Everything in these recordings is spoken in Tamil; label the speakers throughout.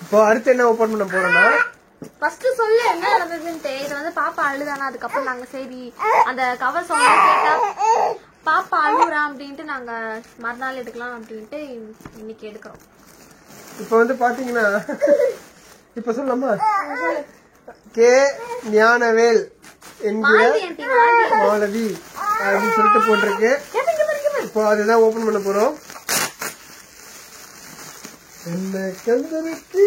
Speaker 1: இப்போ அடுத்து என்ன ஓபன் பண்ண போறோம்னா
Speaker 2: ஃபர்ஸ்ட் சொல்லு என்ன நடந்ததுன்னு. இது வந்து பாப்பா அழுதானா, அதுக்கப்புறம் நாங்க சரி அந்த கவர் சாங் கேட்டா பாப்பா அழுகுறா அப்படின்ட்டு நாங்க மறுநாள் எடுக்கலாம் அப்படின்ட்டு இன்னைக்கு எடுக்கிறோம்.
Speaker 1: இப்போ வந்து பாத்தீங்கன்னா இப்ப சொல்லலாமா கே ஞானவேல் என்கிற மாலதி அப்படின்னு சொல்லிட்டு போட்டிருக்கு. இப்போ அதுதான் ஓபன் பண்ண போறோம். என்ன கந்தருக்கு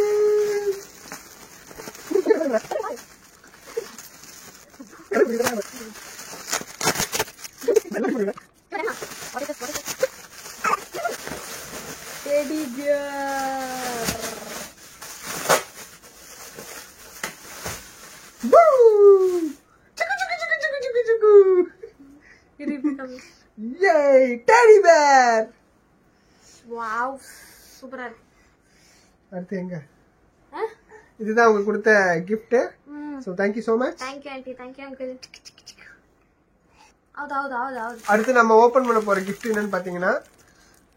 Speaker 1: Yay! Teddy bear!
Speaker 2: Wow, சூப்பரா இருக்கு.
Speaker 1: அடுத்து எங்க? இதுதான் உங்களுக்கு கொடுத்த gift. So thank you so much.
Speaker 2: Thank you auntie, thank you uncle.
Speaker 1: அடுத்து நம்ம ஓபன் பண்ண போற gift என்னன்னு பாத்தீங்கன்னா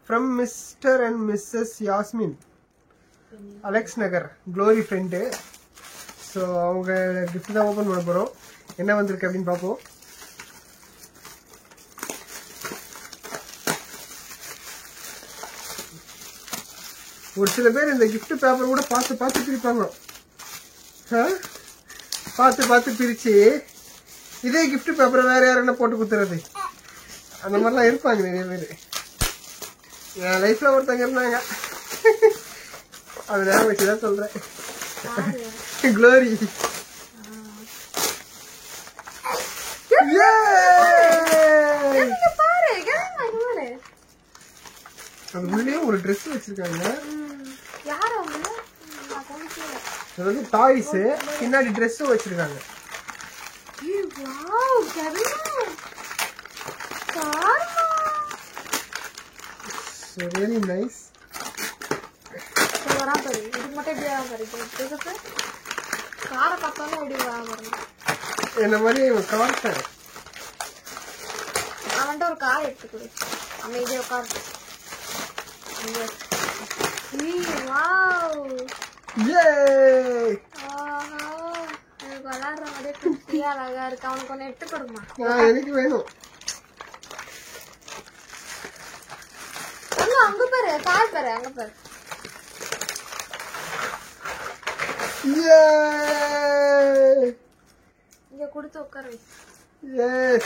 Speaker 1: from Mr. and Mrs. Yasmin Alex Nagar glory friend. So அவங்க gift தான் ஓபன் பண்ண போறோம். என்ன வந்திருக்கு அப்படின்னு பார்ப்போம். ஒரு சில பேர் இந்த gift பேப்பர் கூட பார்த்து பார்த்து பிரிப்பாங்க. பார்த்து பார்த்து பிரிச்சு இதே gift பேப்பரை வேற யாருன்னா போட்டு குத்துறது, அந்த மாதிரிலாம் இருப்பாங்க நிறைய பேர். என் லைஃப்ல ஒருத்தங்க இருந்தாங்க, அது நேரம் வச்சுதான் சொல்றேன். க்ளோரி அது உள்ளே ஒரு ட்ரெஸ் வச்சிருக்காங்க. அது வந்து டாய்ஸ், பின்னாடி ட்ரெஸ்ஸும் வச்சிருக்காங்க. So really nice. என்ன மாதிரி ஒரு கார் தான்.
Speaker 2: அவன்கிட்ட ஒரு கார் எடுத்துக்கொடு, அமைதியா உட்காரு. விளையாடுற மாதிரியே குட்டியா அழகா இருக்கு. அவனுக்கு ஒண்ணு எடுத்து கொடுமா.
Speaker 1: எனக்கு வேணும்.
Speaker 2: அங்க பாரு, கார் பாரு, அங்க பாரு. இங்க கொடுத்து உட்கார வை.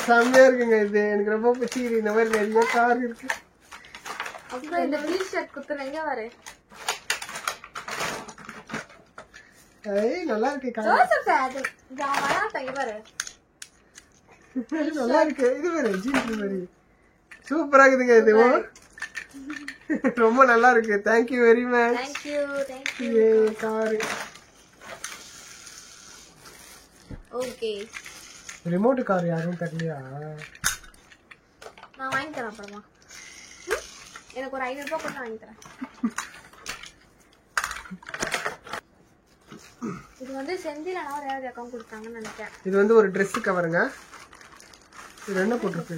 Speaker 1: செம்மையா இருக்குங்க இது. எனக்கு ரொம்ப பிடிச்சிருக்கு. இந்த மாதிரி நிறைய கார் இருக்கு.
Speaker 2: அப்புறம் இந்த டி-ஷர்ட் குத்துறீங்க பாரு.
Speaker 1: நல்லா இருக்கு. நல்லா இருக்கு. இது வேற ஜீன்ஸ் மாதிரி சூப்பரா இருக்குதுங்க. இது ரொம்ப நல்லா இருக்கு. Thank you very much.
Speaker 2: Thank you.
Speaker 1: Car
Speaker 2: okay.
Speaker 1: Remote car யாரும் தரலையா?
Speaker 2: நான் வாங்கி தரேன் அப்புறமா. எனக்கு ஒரு 500 ரூபாய் கொடுத்து வாங்கி தரேன். இது வந்து செந்தில நான் ரேவதி அக்கவுண்ட் கொடுத்தாங்கன்னு நினைக்கிறேன்.
Speaker 1: இது வந்து ஒரு Dress கவருங்க. இது என்ன போட்டுருக்கு?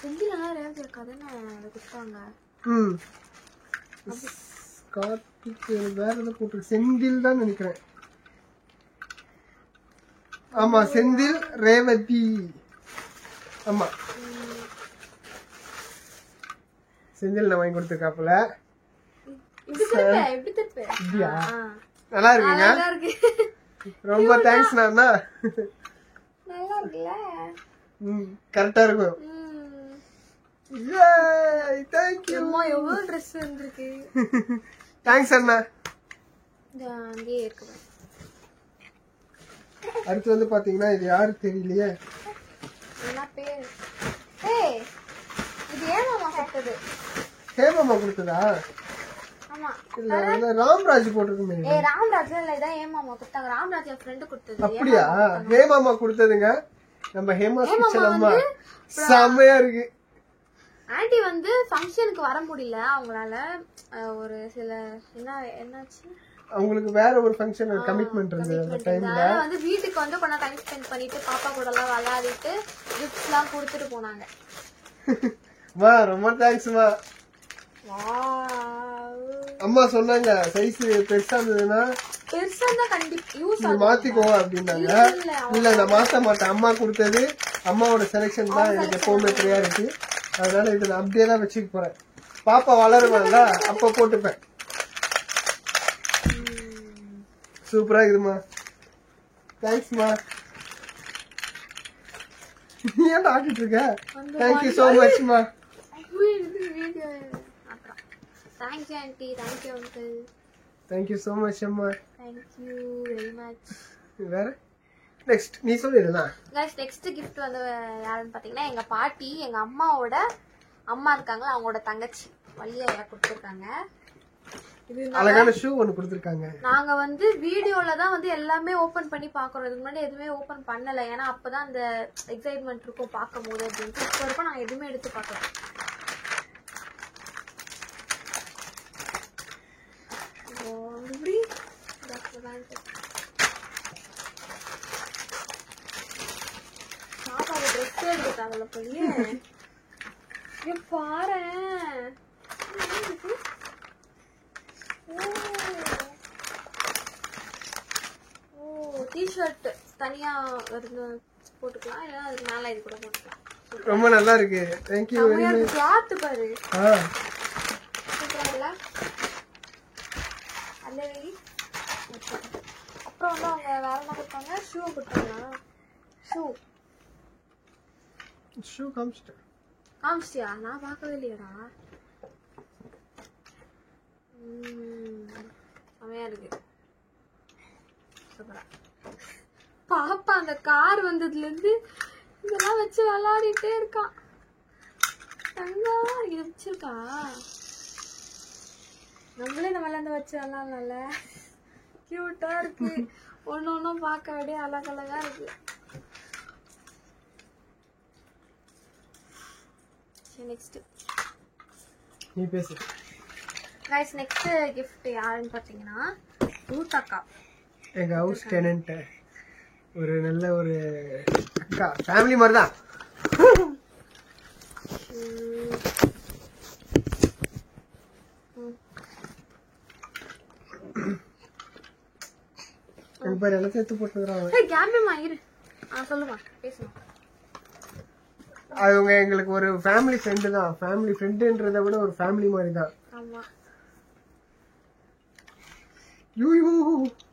Speaker 2: செந்தில நான் ரேவதி அக்கா தான அது கொடுத்தாங்க.
Speaker 1: கார்த்திக் வேற ஏதோ போட்டுருக்கு. செந்தில் தான் நினைக்கிறேன். ஆமா, செந்தில் ரேவதி. ஆமா, செந்தில் நான் வாங்கி கொடுத்துருக்காப்புல. நல்லா இருக்குங்க. ரொம்ப தேங்க்ஸ். நான்
Speaker 2: நல்லா இருக்குல்ல?
Speaker 1: கரெக்டா இருக்கும். தேங்க்யூ.
Speaker 2: எவ்வளவு ட்ரெஸ் வந்திருக்கு.
Speaker 1: தேங்க்ஸ் அண்ணா.
Speaker 2: அங்கேயே இருக்கு.
Speaker 1: அடுத்து வந்து பாத்தீங்கன்னா இது யாரு தெரியலையே.
Speaker 2: என்ன பேர்? ஏய், இது ஏமாமா கொடுத்தது.
Speaker 1: ஹேமாமா கொடுத்ததா?
Speaker 2: ஆமா.
Speaker 1: இல்ல ராம்ராஜ் போட்டுருக்குமே.
Speaker 2: ஏய், ராம்ராஜ் இல்ல, இதான் ஏமாமா கொடுத்தாங்க. ராம்ராஜ் என் ஃப்ரெண்ட் கொடுத்தது.
Speaker 1: அப்படியா? ஹேமாமா கொடுத்ததுங்க. நம்ம ஹேமா கிச்சன் அம்மா செமையா இருக்கு.
Speaker 2: ஆண்டி வந்து ஃபங்க்ஷனுக்கு வர முடியல அவங்களால. ஒரு சில என்னாச்சு,
Speaker 1: அவங்களுக்கு வேற ஒரு ஃபங்க்ஷன் கமிட்மெண்ட் இருந்தது அந்த டைம்ல.
Speaker 2: வந்து வீட்டுக்கு வந்து கொஞ்ச டைம் ஸ்பெண்ட் பண்ணிட்டு பாப்பா கூட எல்லாம் விளையாடிட்டு கிஃப்ட்ஸ்லாம் கொடுத்துட்டு போனாங்க.
Speaker 1: மா ரொம்ப தேங்க்ஸ் மா.
Speaker 2: வாவ்.
Speaker 1: அம்மா சொன்னாங்க சைஸ் பெருசா இருந்ததுன்னா
Speaker 2: பெருசா தான் கண்டிப்பா யூஸ்
Speaker 1: நீ மாத்திக்கோ அப்படின்னாங்க. இல்ல நான் மாத்த மாட்டேன், அம்மா கொடுத்தது அம்மாவோட செலெக்ஷன் தான் எனக்கு எப்பவுமே ப்ரியாரிட்டி. அதனால இதை நான் அப்படியே தான் வச்சுக்க போறேன். பாப்பா வளருவாங்க அப்ப போட்டுப்பேன். சூப்பரா இருக்குமா, தேங்க்ஸ்மா. நீ ஏன் ஆட்டிட்டு இருக்க? தேங்க்யூ சோ மச்மா.
Speaker 2: Thank you aunty, thank you uncle,
Speaker 1: thank you so much அம்மா.
Speaker 2: Thank you very much.
Speaker 1: வேற நெக்ஸ்ட் நீ சொல்லிடுனா.
Speaker 2: गाइस நெக்ஸ்ட் gift வந்து யாருன்னு பாத்தீங்கன்னா எங்க பாட்டி, எங்க அம்மாவோட அம்மா இருக்காங்க, அவங்களோட தங்கச்சி வள்ளியா கொடுத்திருக்காங்க. இது
Speaker 1: அழகான ஷூ ஒன்னு கொடுத்திருக்காங்க.
Speaker 2: நாங்க வந்து வீடியோல தான் வந்து எல்லாமே ஓபன் பண்ணி பாக்குறோம். இதுக்கு முன்னாடி எதுவுமே ஓபன் பண்ணல, ஏன்னா அப்பதான் அந்த எக்ஸைட்மெண்ட் இருக்கும் பாக்கும்போது அப்படின்ட்டு. இப்போ வரைக்கும் நாங்க எதுவுமே எடுத்து பார்க்கல. பாப்பாவை ட்ரெஸ் எடுத்துட்டாங்கல்ல போலியே. பாரேன், டிஷர்ட் தனியா இருந்து போட்டுக்கலாம், இல்ல அதுக்கு மேல இது கூட போட்டுக்கலாம்.
Speaker 1: ரொம்ப நல்லா இருக்கு. Thank you very much.
Speaker 2: Cloth பாரு, சூப்பரா இல்ல? அல்லவே அப்புறம் வந்து அவங்க வேற என்ன கொடுத்தாங்க? ஷூ கொடுத்தாங்களா?
Speaker 1: ஷூ
Speaker 2: காமிச்சியா? நான் பார்க்கவே இல்லையடா. செமையா இருக்கு, சூப்பரா. பாப்பா அந்த கார் வந்ததுல இருந்து இதெல்லாம் வச்சு விளையாடிட்டே இருக்கான். தங்கம் இது வச்சிருக்கா, நம்மளே இந்த விளையாண்டு வச்சு விளையாடல. கியூட்டா இருக்கு, ஒன்னும் பார்க்க அப்படியே அழகழகா இருக்கு. நெக்ஸ்ட்
Speaker 1: நீ பேசு.
Speaker 2: गाइस நெக்ஸ்ட் gift யாருன்னு பாத்தீங்கன்னா ரூத் அக்கா,
Speaker 1: எங்க ஹவுஸ் டெனன்ட். ஒரு நல்ல ஒரு அக்கா, ஃபேமிலி மாதிரி தான். பாரு எல்லாம் சேர்த்து போட்டுக்கிறாங்க.
Speaker 2: கேமரா இரு, சொல்லுமா பேசுமா.
Speaker 1: அவங்க எங்களுக்கு ஒரு ஃபேமிலி ஃப்ரெண்டு தான். ஃபேமிலி ஃப்ரெண்டுன்றதை விட ஒரு ஃபேமிலி மாதிரி தான்.
Speaker 2: ஆமா.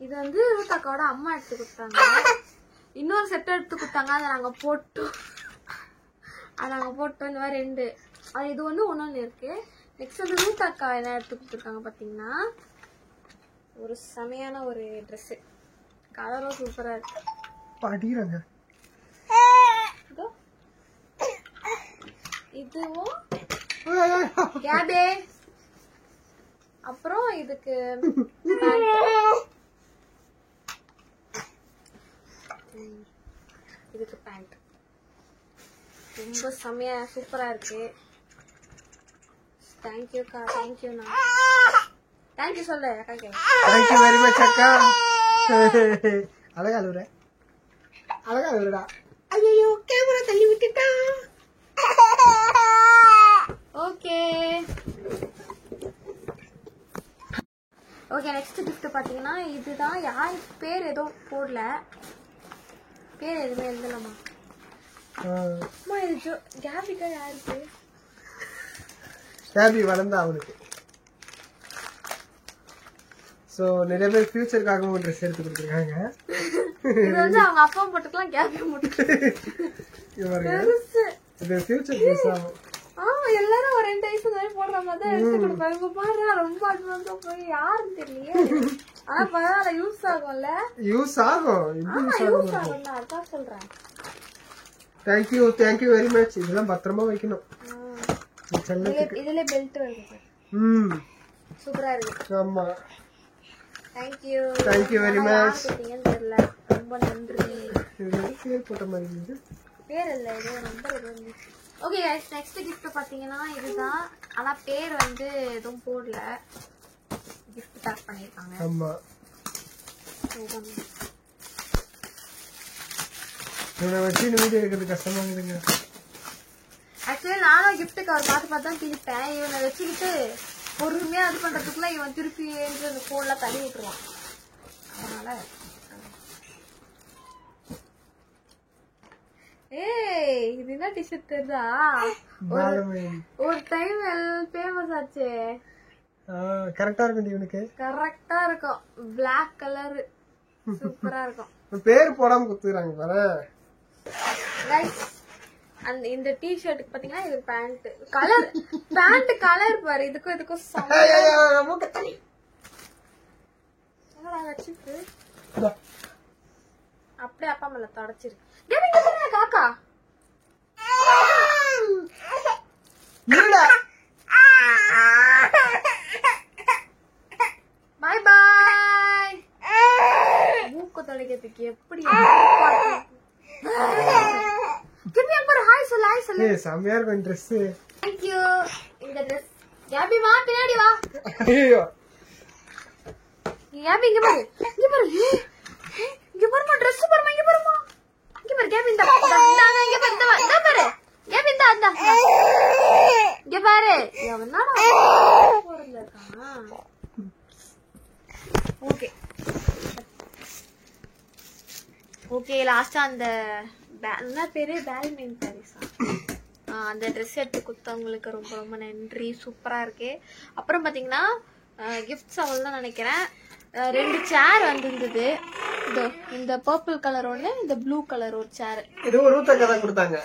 Speaker 1: இது
Speaker 2: வந்து ரூத் அக்காவோட அம்மா எடுத்து கொடுத்தாங்க. இன்னொரு செட் எடுத்து கொடுத்தாங்க, அதை நாங்க போட்டோம். இந்த மாதிரி ரெண்டு, அது இது ஒண்ணு இருக்கு. நெக்ஸ்ட் வந்து ரூத் அக்கா என்ன எடுத்து கொடுத்துருக்காங்க பாத்தீங்கன்னா ஒரு செமையான ஒரு ட்ரெஸ். கலரும் சூப்பரா இருக்கு.
Speaker 1: பாடிறாங்க.
Speaker 2: இதுவும் கேபே. அப்புறம் இதுக்கு பேண்ட் ரொம்ப செமையா சூப்பரா இருக்கு. தேங்க்யூ அக்கா, தேங்க்யூ. நான் தேங்க்யூ சொல்லு அக்கா.
Speaker 1: தேங்க்யூ வெரி மச் அக்கா. அழகா அழுறடா. ஐயோ கேமரா தள்ளி விட்டுட்டா.
Speaker 2: ஓகே நெக்ஸ்ட் gift பாத்தீங்கன்னா இதுதான். யார் பேர் எதுவும் போடல, பேர் எதுவுமே எழுதலாமா? அம்மா இது கேபிக்கா யாருக்கு?
Speaker 1: கேபி வளர்ந்தா அவனுக்கு. சோ நிறைய பேர் ஃபியூச்சருக்காகவும் ட்ரெஸ் எடுத்து கொடுத்துருக்காங்க.
Speaker 2: இது வந்து அவங்க அப்பா போட்டுக்கலாம், கேபி போட்டுக்கலாம்.
Speaker 1: இது ஃபியூச்சர் ட்ரெஸ் ஆகும்.
Speaker 2: எல்லாரும் ஒரு 2 வயசு வரை போடுற மாதிரி தான் எடுத்து கொடுப்பாங்க. பாரு ரொம்ப அட்வான்ஸா போய் யாருன்னு தெரியலையே. ஆனா பரவாயில்ல, யூஸ் ஆகும்ல.
Speaker 1: யூஸ் ஆகும்
Speaker 2: அதான் சொல்றேன்.
Speaker 1: Thank you very much. இதெல்லாம் பத்திரமா வைக்கணும்.
Speaker 2: இதுல பெல்ட் வருது. சூப்பரா இருக்கு.
Speaker 1: ஆமா.
Speaker 2: Thank you
Speaker 1: very much.
Speaker 2: தெரியல, ரொம்ப நன்றி.
Speaker 1: பேர் போட்ட மாதிரி இருக்கு.
Speaker 2: பேர் இல்ல, ஏதோ நம்பர் இருக்கு. ஓகே गाइस நெக்ஸ்ட் gift பாத்தீங்கன்னா இதுதான். ஆனா பேர் வந்து எதுவும் போடல, gift பேக் பண்ணிருக்காங்க.
Speaker 1: ஆமா. இவனை வச்சு வீடியோ எடுக்கிறது கஷ்டமா இருக்குங்க.
Speaker 2: ஆக்சுவலி நானும் gift கவர் பார்த்து தான் திருப்பேன். இவனை வச்சுக்கிட்டு பொறுமையா இது பண்றதுக்குள்ள இவன் திருப்பி அந்த போன்ல தள்ளி விட்டுருவான். அதனால ஏய் இது என்ன டிஷர்ட் தெரியுதா? ஒரு டைம் ஃபேமஸ் ஆச்சு.
Speaker 1: கரெக்டா இருக்கும் இவனுக்கு.
Speaker 2: கரெக்டா இருக்கும். பிளாக் கலர் சூப்பரா இருக்கும்.
Speaker 1: பேர் போடாம குத்துறாங்க பாரு.
Speaker 2: கைஸ் அந்த இந்த டி-ஷர்ட்டுக்கு பாத்தீங்கன்னா இது பேண்ட் கலர். பேண்ட் கலர் பாரு. இதுக்கும் என்னடா வச்சிருக்கு? அப்படியே அப்பா மேல தொடச்சிருக்கு. காக்கா பாய் பாய். மூக்கு தொலைக்கிறதுக்கு எப்படி
Speaker 1: செம்மையா இருக்கும் ட்ரெஸ்.
Speaker 2: தேங்க்யூ. இந்த ட்ரெஸ் கேபி வா பின்னாடி வா. கேபி இங்க பாரு இங்க பாருமா ட்ரெஸ் பாருமா இங்க பாருமா இங்க பாரு கேபி இந்த இங்க பாரு இந்த பாரு கேபி இந்த இங்க பாரு என்னடா போறல இருக்கான். ஓகே ஓகே லாஸ்டா அந்த என்ன பேரு பேல்மென் பாரிஸா அந்த ட்ரெஸ் எடுத்து கொடுத்தவங்களுக்கு ரொம்ப ரொம்ப நன்றி. சூப்பரா இருக்கு. அப்புறம் பாத்தீங்கன்னா கிஃப்ட்ஸ் அவள் தான் நினைக்கிறேன். 2 சேர் வந்திருந்தது. இந்த பர்பிள் கலர் ஒண்ணு, இந்த ப்ளூ கலர் ஒரு சேர்.
Speaker 1: இது ஒரு ஊத்தங்க தான் கொடுத்தாங்க.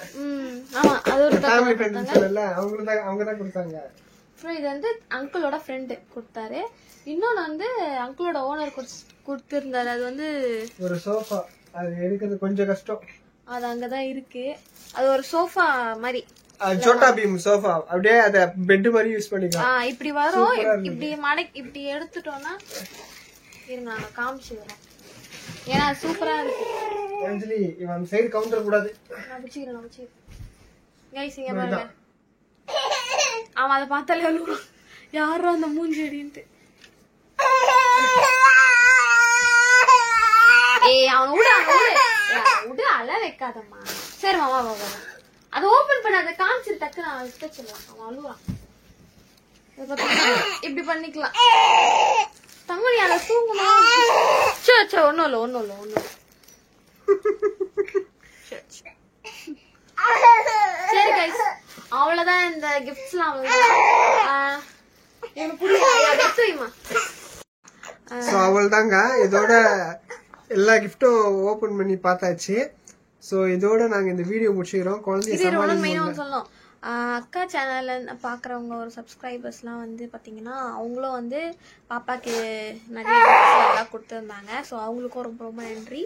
Speaker 2: ஆமா அது ஒரு
Speaker 1: ஃபேமிலி ஃப்ரெண்ட்ஸ் சொல்லல அவங்க தான் கொடுத்தாங்க.
Speaker 2: அப்புறம் இது வந்து அங்கிளோட ஃப்ரெண்ட் கொடுத்தாரு. இன்னொன்னு வந்து அங்கிளோட ஓனர் கொடுத்திருந்தாரு. அது வந்து
Speaker 1: ஒரு சோஃபா. அது எடுக்கிறது கொஞ்சம் கஷ்டம்.
Speaker 2: அது அங்கதான் இருக்கு. அது ஒரு சோஃபா மாதிரி
Speaker 1: சோட்டா பீம் சோஃபா. அப்படியே அத பெட் மாதிரி யூஸ் பண்ணிக்கலாம்.
Speaker 2: இப்படி வரும். இப்படி மடக்கி இப்படி எடுத்துட்டோம்னா இருங்க நான் காமிச்சுக்கிறேன். ஏன்னா சூப்பரா இருக்கு.
Speaker 1: அஞ்சலி இவன் சைடு கவுண்டர் கூடாது.
Speaker 2: நான் வச்சுக்கிறேன். கைஸ் இங்க பாருங்க. அவன் அதை பார்த்தாலே அழுவான். யாரும் அந்த மூஞ்சி அடின்ட்டு. ஏய் அவன் விடு அழ வைக்காதம்மா. சரி மாமா பாபா அதை ஓபன் பண்ண அதை காமிச்சிரு டக்கு நான் விட்ட சொல்லுவான். அவன் அழுவான். இப்படி பண்ணிக்கலாம். தங்கமணி அதை தூங்கணும். சரி ஒன்னும் இல்ல. சரி கைஸ் அவ்வளவுதான். இந்த கிஃப்ட்ஸ் எல்லாம்
Speaker 1: அவ்வளவுதாங்க. இதோட எல்லா கிஃப்டும் ஓபன் பண்ணி பார்த்தாச்சு. சோ இதோட நாங்க இந்த வீடியோ முடிச்சுக்கிறோம்.
Speaker 2: சொல்லணும் அக்கா சேனல்ல பாக்குறவங்க ஒரு சப்ஸ்கிரைபர்ஸ்லாம் வந்து பாத்தீங்கன்னா அவங்களும் வந்து பாப்பாக்கு நிறைய எல்லாம் கொடுத்துருந்தாங்க. ஸோ அவங்களுக்கும் ரொம்ப ரொம்ப நன்றி.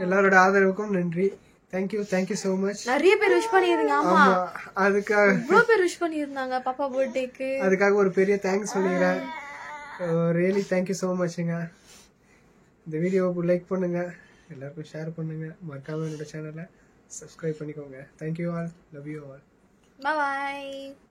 Speaker 1: எல்லாரோட ஆதரவுக்கும் நன்றி. Thank you so much.
Speaker 2: நிறைய பேர் விஷ் பண்ணிருந்தீங்க. ஆமா
Speaker 1: அதுக்காக
Speaker 2: இவ்வளவு பேர் விஷ் பண்ணிருந்தாங்க பாப்பா பர்த்டேக்கு.
Speaker 1: அதுக்காக ஒரு பெரிய தேங்க்ஸ் சொல்லிக்கிறேன். Really thank you so muchங்க. இந்த வீடியோவுக்கு லைக் பண்ணுங்க, எல்லாருக்கும் ஷேர் பண்ணுங்க, மறக்காம என்னோட சேனலை சப்ஸ்கிரைப் பண்ணிக்கோங்க. Thank you all. Love you all.
Speaker 2: Bye bye.